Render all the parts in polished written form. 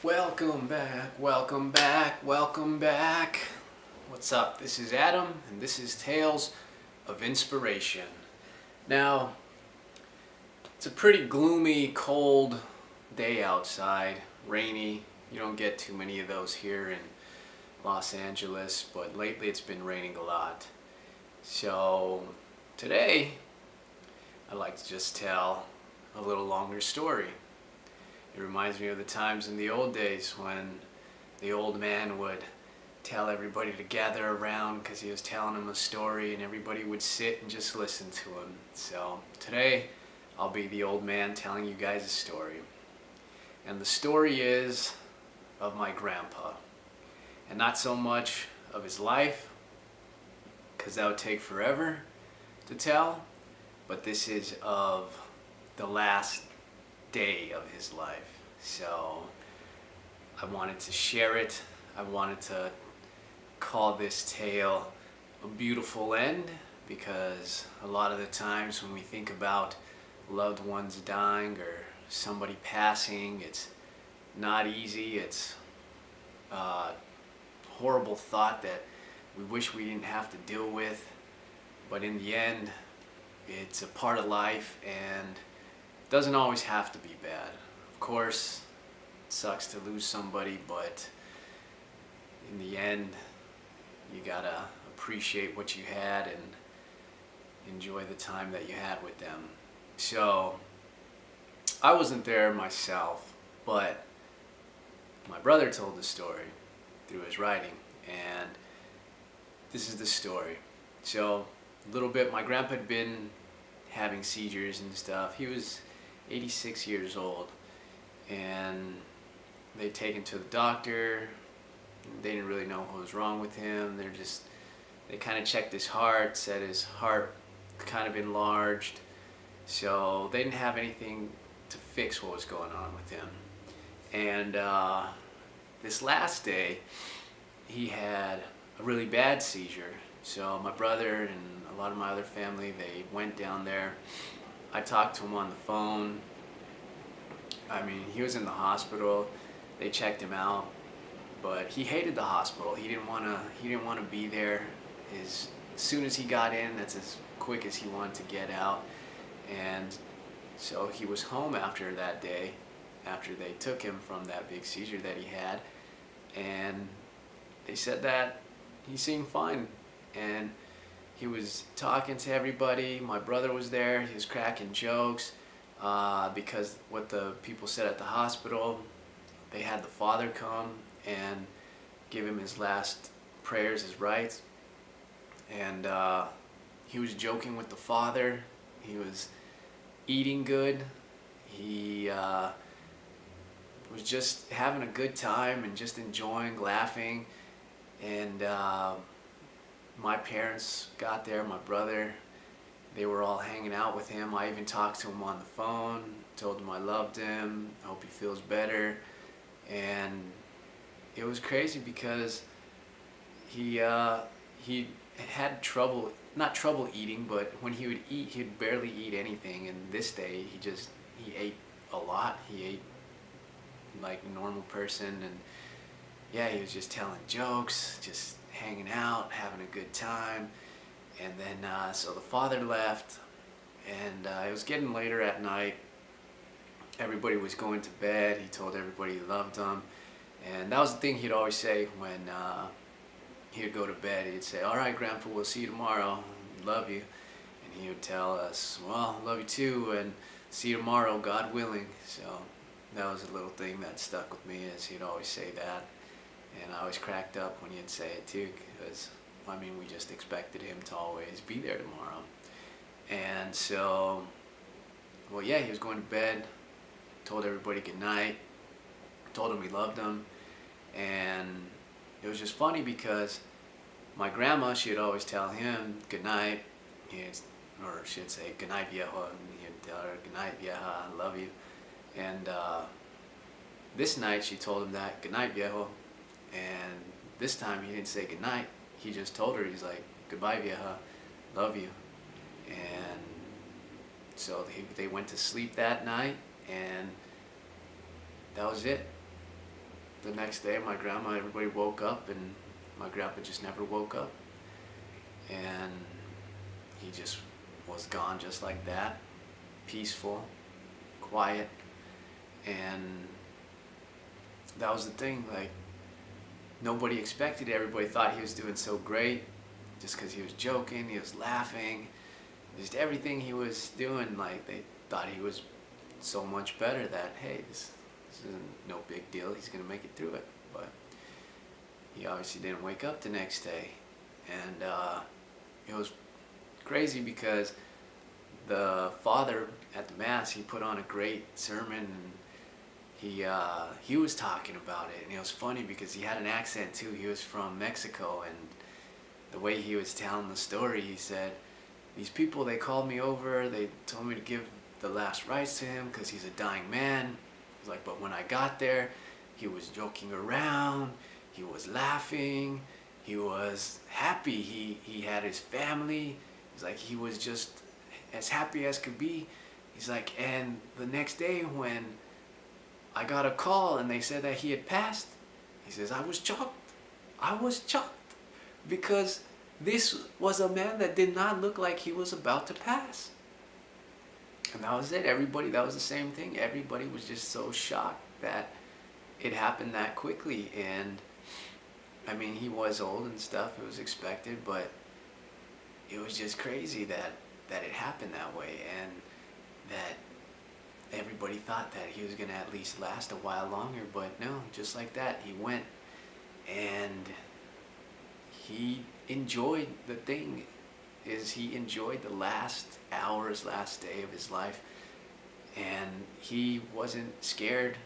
Welcome back, welcome back, welcome back. What's up? This is Adam, and this is Tales of Inspiration. Now, it's a pretty gloomy, cold day outside, rainy. You don't get too many of those here in Los Angeles, but lately it's been raining a lot. So, today, I'd like to just tell a little longer story. It reminds me of the times in the old days when the old man would tell everybody to gather around because he was telling them a story and everybody would sit and just listen to him. So today I'll be the old man telling you guys a story. And the story is of my grandpa. And not so much of his life, because that would take forever to tell, but this is of the last day of his life. So I wanted to share it. I wanted to call this tale a beautiful end, because a lot of the times when we think about loved ones dying or somebody passing, it's not easy. It's a horrible thought that we wish we didn't have to deal with, but in the end it's a part of life and doesn't always have to be bad. Of course, it sucks to lose somebody, but in the end, you gotta appreciate what you had and enjoy the time that you had with them. So, I wasn't there myself, but my brother told the story through his writing, and this is the story. So, a little bit, my grandpa had been having seizures and stuff. He was 86 years old, and they'd taken to the doctor. They didn't really know what was wrong with him. They kind of checked his heart, said his heart kind of enlarged, so they didn't have anything to fix what was going on with him. And this last day he had a really bad seizure, so my brother and a lot of my other family, they went down there. I talked to him on the phone. I mean, he was in the hospital. They checked him out, but he hated the hospital. He didn't want to be there. As soon as he got in, that's as quick as he wanted to get out. And so he was home after that day, after they took him from that big seizure that he had, and they said that he seemed fine. And he was talking to everybody. My brother was there. He was cracking jokes because what the people said at the hospital, they had the father come and give him his last prayers, his rites. And he was joking with the father. He was eating good. He was just having a good time and just enjoying, laughing. And my parents got there, my brother, they were all hanging out with him. I even talked to him on the phone, told him I loved him, I hope he feels better. And it was crazy because he had trouble, not trouble eating, but when he would eat, he'd barely eat anything. And this day, he ate a lot. He ate like a normal person. And yeah, he was just telling jokes, just hanging out, having a good time. And then so the father left, and it was getting later at night. Everybody was going to bed. He told everybody he loved them, and that was the thing he'd always say when he would go to bed. He'd say, "All right, Grandpa, we'll see you tomorrow. Love you." And he would tell us, "Well, love you too, and see you tomorrow, God willing." So that was a little thing that stuck with me, is he'd always say that. And I always cracked up when he'd say it too, because, I mean, we just expected him to always be there tomorrow. And so, well, yeah, he was going to bed, told everybody good night, told him he loved them. And it was just funny because my grandma, she'd always tell him good night, or she'd say good night, viejo, and he'd tell her good night, vieja, I love you. And this night she told him that, good night, viejo. And this time he didn't say goodnight. He just told her, he's like, goodbye, vieja, love you. And so they went to sleep that night, and that was it. the next day, my grandma, everybody woke up, and my grandpa just never woke up. And he just was gone just like that, peaceful, quiet. And that was the thing, like, nobody expected it. Everybody thought he was doing so great just because he was joking, he was laughing, just everything he was doing, like, they thought he was so much better that, hey, this isn't no big deal, he's gonna make it through it. But he obviously didn't wake up the next day. And it was crazy because the father at the mass, he put on a great sermon, and he was talking about it, and it was funny because he had an accent too. He was from Mexico, and the way he was telling the story, he said, these people, they called me over, they told me to give the last rites to him because he's a dying man. He's like, but when I got there, he was joking around, he was laughing, he was happy, he had his family. He's like, he was just as happy as could be. He's like, and the next day when I got a call and they said that he had passed, he says, I was shocked. I was shocked because this was a man that did not look like he was about to pass. And that was it. Everybody, that was the same thing. Everybody was just so shocked that it happened that quickly. And I mean, he was old and stuff, it was expected, but it was just crazy that it happened that way, and that everybody thought that he was going to at least last a while longer. But no, just like that, he went, and he enjoyed the thing, is he enjoyed the last hours, last day of his life, and he wasn't scared,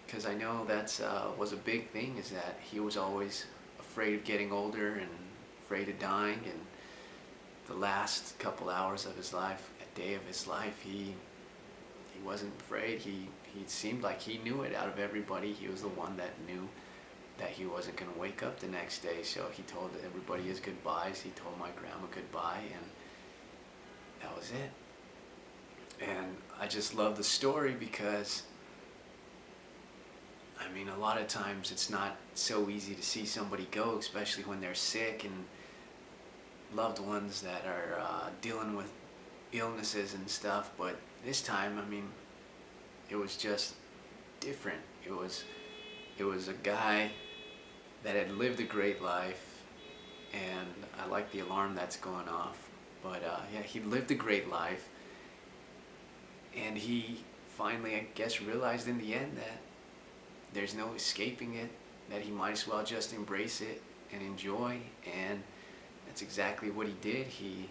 because I know that's was a big thing, is that he was always afraid of getting older and afraid of dying. And the last couple hours of his life, a day of his life, he wasn't afraid. He seemed like he knew it. Out of everybody, he was the one that knew that he wasn't going to wake up the next day. So he told everybody his goodbyes. He told my grandma goodbye, and that was it. And I just love the story because, I mean, a lot of times it's not so easy to see somebody go, especially when they're sick and loved ones that are dealing with illnesses and stuff. But this time, I mean, it was just different. It was a guy that had lived a great life, and I like the alarm that's going off. But yeah, he lived a great life, and he finally, I guess, realized in the end that there's no escaping it, that he might as well just embrace it and enjoy. And that's exactly what he did. He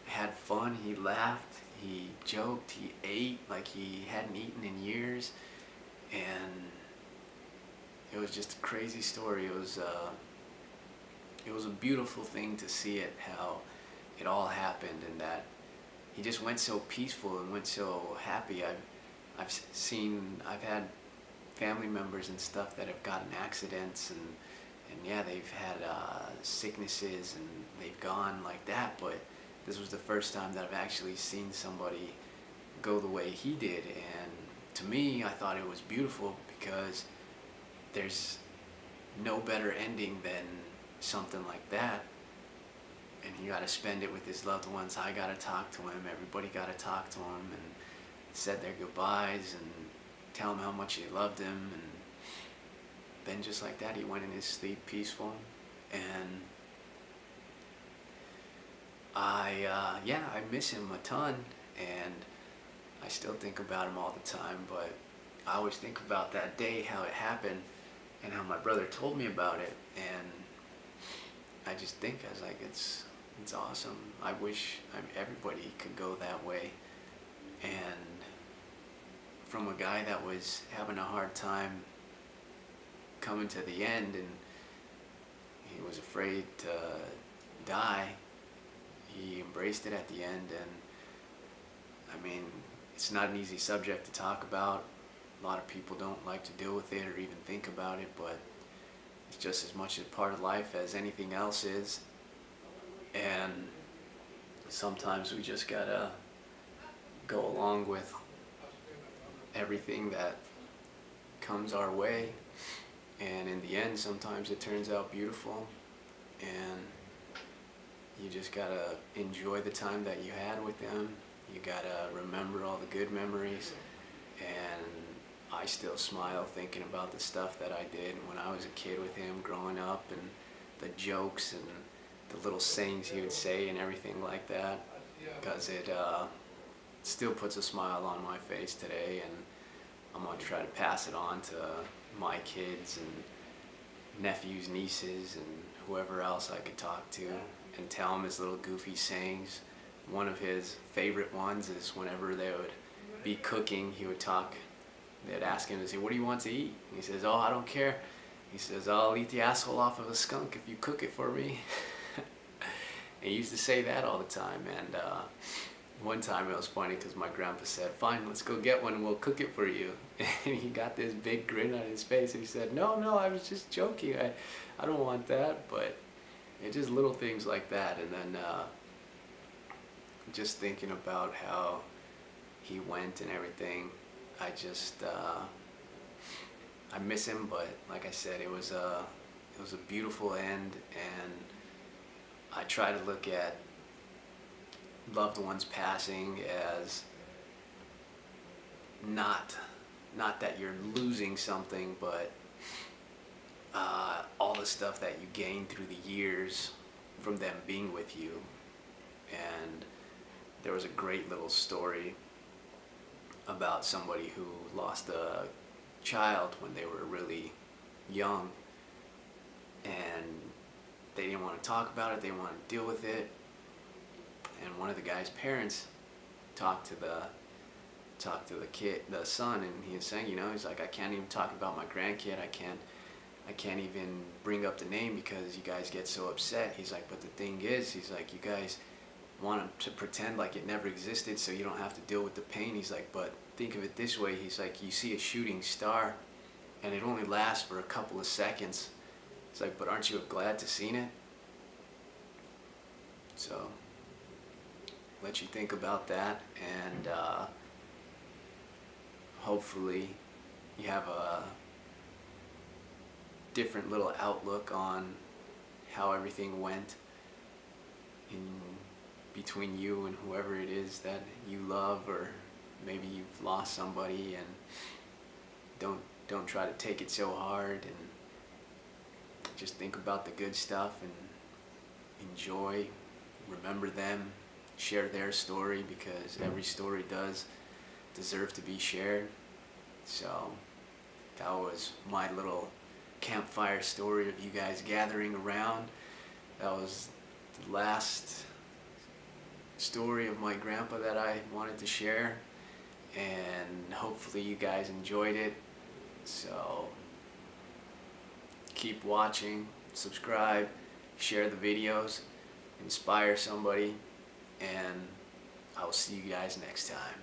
had fun, he laughed, he joked, he ate like he hadn't eaten in years, and it was just a crazy story. It was a beautiful thing to see it, how it all happened, and that he just went so peaceful and went so happy. I've had family members and stuff that have gotten accidents, and yeah, they've had sicknesses, and they've gone like that, but this was the first time that I've actually seen somebody go the way he did. And to me, I thought it was beautiful, because there's no better ending than something like that. And he got to spend it with his loved ones. I got to talk to him. Everybody got to talk to him and said their goodbyes and tell him how much they loved him. And then just like that, he went in his sleep peaceful. And I miss him a ton, and I still think about him all the time. But I always think about that day, how it happened, and how my brother told me about it. And I just think, I was like, it's awesome. I wish everybody could go that way. And from a guy that was having a hard time coming to the end, and he was afraid to die, he embraced it at the end. And I mean, it's not an easy subject to talk about. A lot of people don't like to deal with it or even think about it, but it's just as much a part of life as anything else is. And sometimes we just gotta go along with everything that comes our way. And in the end, sometimes it turns out beautiful, and you just gotta enjoy the time that you had with them. You gotta remember all the good memories, and I still smile thinking about the stuff that I did when I was a kid with him growing up, and the jokes and the little sayings he would say and everything like that, because it still puts a smile on my face today, and I'm gonna try to pass it on to my kids and nephews, nieces, and whoever else I could talk to, and tell them his little goofy sayings. One of his favorite ones is whenever they would be cooking, he would talk, they'd ask him to say, "What do you want to eat?" And he says, "Oh, I don't care." He says, "I'll eat the asshole off of a skunk if you cook it for me." And he used to say that all the time. And one time it was funny because my grandpa said, "Fine, let's go get one and we'll cook it for you." And he got this big grin on his face, and he said, No, I was just joking. I don't want that." But it's just little things like that. And then just thinking about how he went and everything, I just I miss him. But like I said, it was a beautiful end, and I try to look at loved ones passing as not that you're losing something, but all the stuff that you gain through the years from them being with you. And there was a great little story about somebody who lost a child when they were really young, and they didn't want to talk about it, they didn't want to deal with it. And one of the guy's parents talked to the kid, the son, and he was saying, he's like, "I can't even talk about my grandkid. I can't even bring up the name because you guys get so upset." He's like, "But the thing is," he's like, "you guys want to pretend like it never existed so you don't have to deal with the pain." He's like, "But think of it this way." He's like, "You see a shooting star and it only lasts for a couple of seconds." It's like, "But aren't you glad to seen it?" So let you think about that, and hopefully you have a different little outlook on how everything went in between you and whoever it is that you love, or maybe you've lost somebody, and don't try to take it so hard, and just think about the good stuff and enjoy, remember them, share their story, because every story does deserve to be shared. So that was my little campfire story of you guys gathering around. That was the last story of my grandpa that I wanted to share, and hopefully you guys enjoyed it. So keep watching, subscribe, share the videos, inspire somebody, and I will see you guys next time.